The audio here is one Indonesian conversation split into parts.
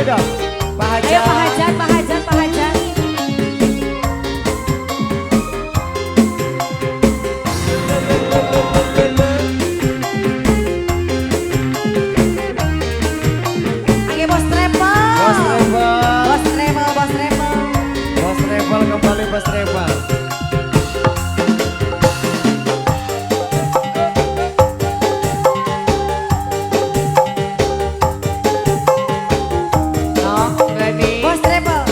dong. Pak Hajat. Ayo Pak Hajat, Pak Hajat, Pak Hajat. Oke Bos Travel. Bos Travel. Bos Travel, Bos Travel. Bos Travel kembali Bos Travel. Bos Travel.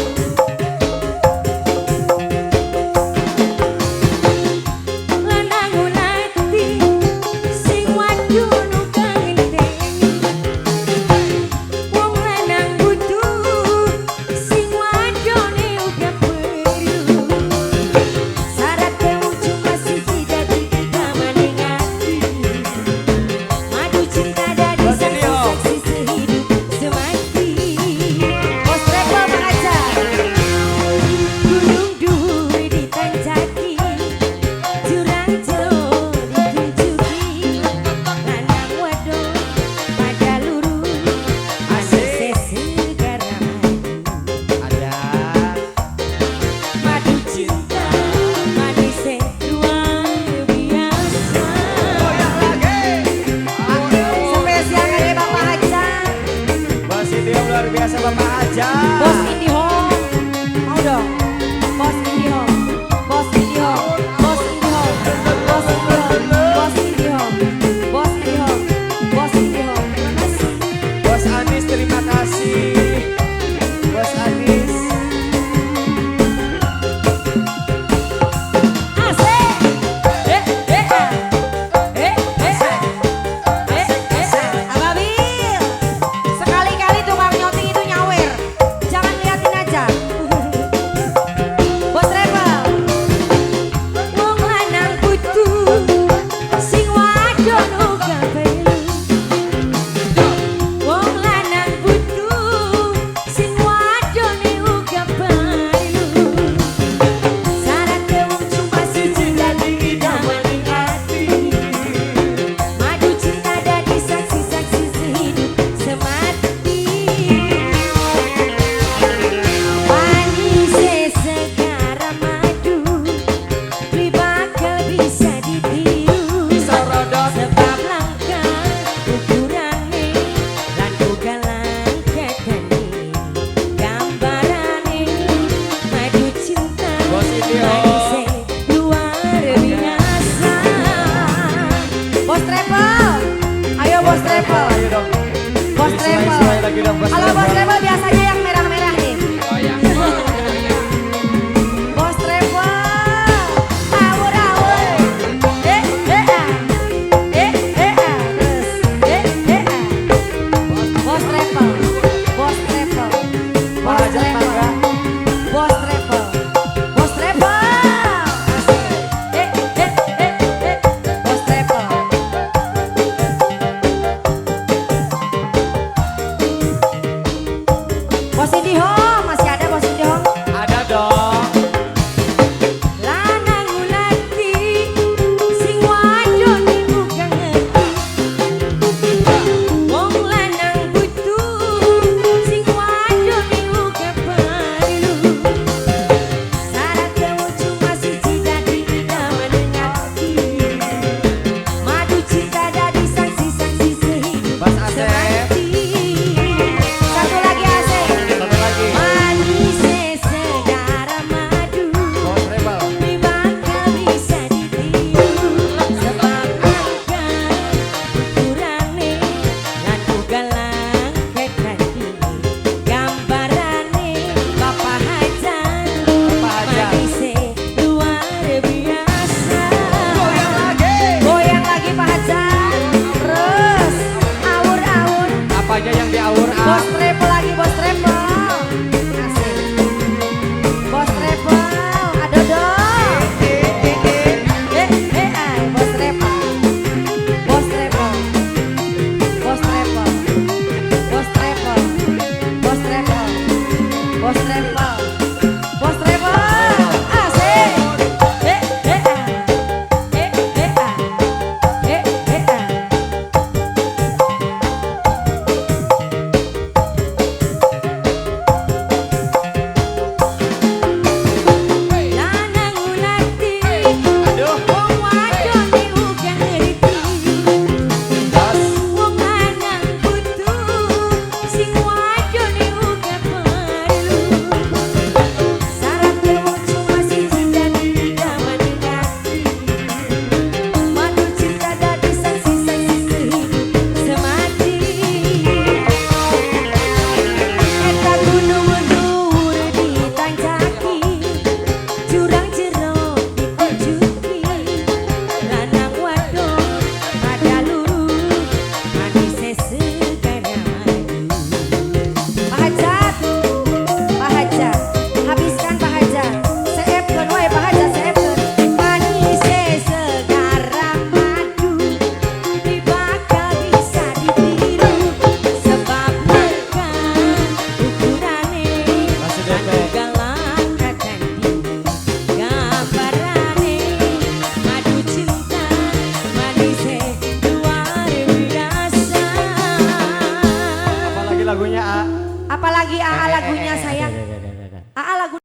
Luar biasa Bapak Hajat. Bos IndiHome, mau dong. Bos IndiHome, Bos IndiHome, Bos IndiHome, Bos IndiHome, Bos IndiHome, Bos IndiHome, Bos IndiHome. Terima kasih. Bos Anis terima kasih. Bos Anis. Asik. Ababil. Sekali-kali tukang nyoti itu nyawer. Jangan liatin aja. Bos Travel. Wong lanang butuh sing wadon uga perlu. Wong lanang butuh sing wadon uga perlu. Syaratnya wong cuma siji dadi idamaning ati. Madu cinta dadi saksi-saksi sehidup semati. Manisnya segara madu, beli bakal bisa ditiru. Sebab langka ukurannya, lan uga langka kani. Gambarane madu cinta, Bos IndiHome. manisnya luar biasa. Bos Travel, ayo Bos Travel. Ayo dong. Bos Ismail Travel. lagi dong Bos Kalau Bos Travel. Travel biasanya yang merah-merah nih. Bos Travel. Awur-awur. Terus. Bos Travel. Bos Travel. Pak Bos Hajat Travel. mangga. Bos Travel. Bos Travel. Bos Travel. Bos IndiHome, masih ada Bos IndiHome. Ada dong. Lanang ulati sing wadon bukan ngerti. Wong lanang butuh sing wadon bukan perlu. Syaratnya wong cuma siji dadi idamaning ati. Madu cinta dadi saksi-saksi sehidup Bos Asep. semati. Satu lagi Asep. Satu lagi. Manisnya segara madu, Bos Travel. beli bakal bisa ditiru. Sebab angka ukurane, lan uga langka kani. Gambarane Bapak Hajat, Bapak Hajat. manisnya luar biasa. Goyang lagi. Goyang lagi Pak Hajat. Terus awur-awur. Apanya yang diaur Bos Travel lagi Bos Travel. Asik. Bos Travel, ada dong. Bos Travel. Bos Travel. Bos Travel. Bos Travel. Bos Travel. Bos Travel. Bos Travel. Asik. lagunya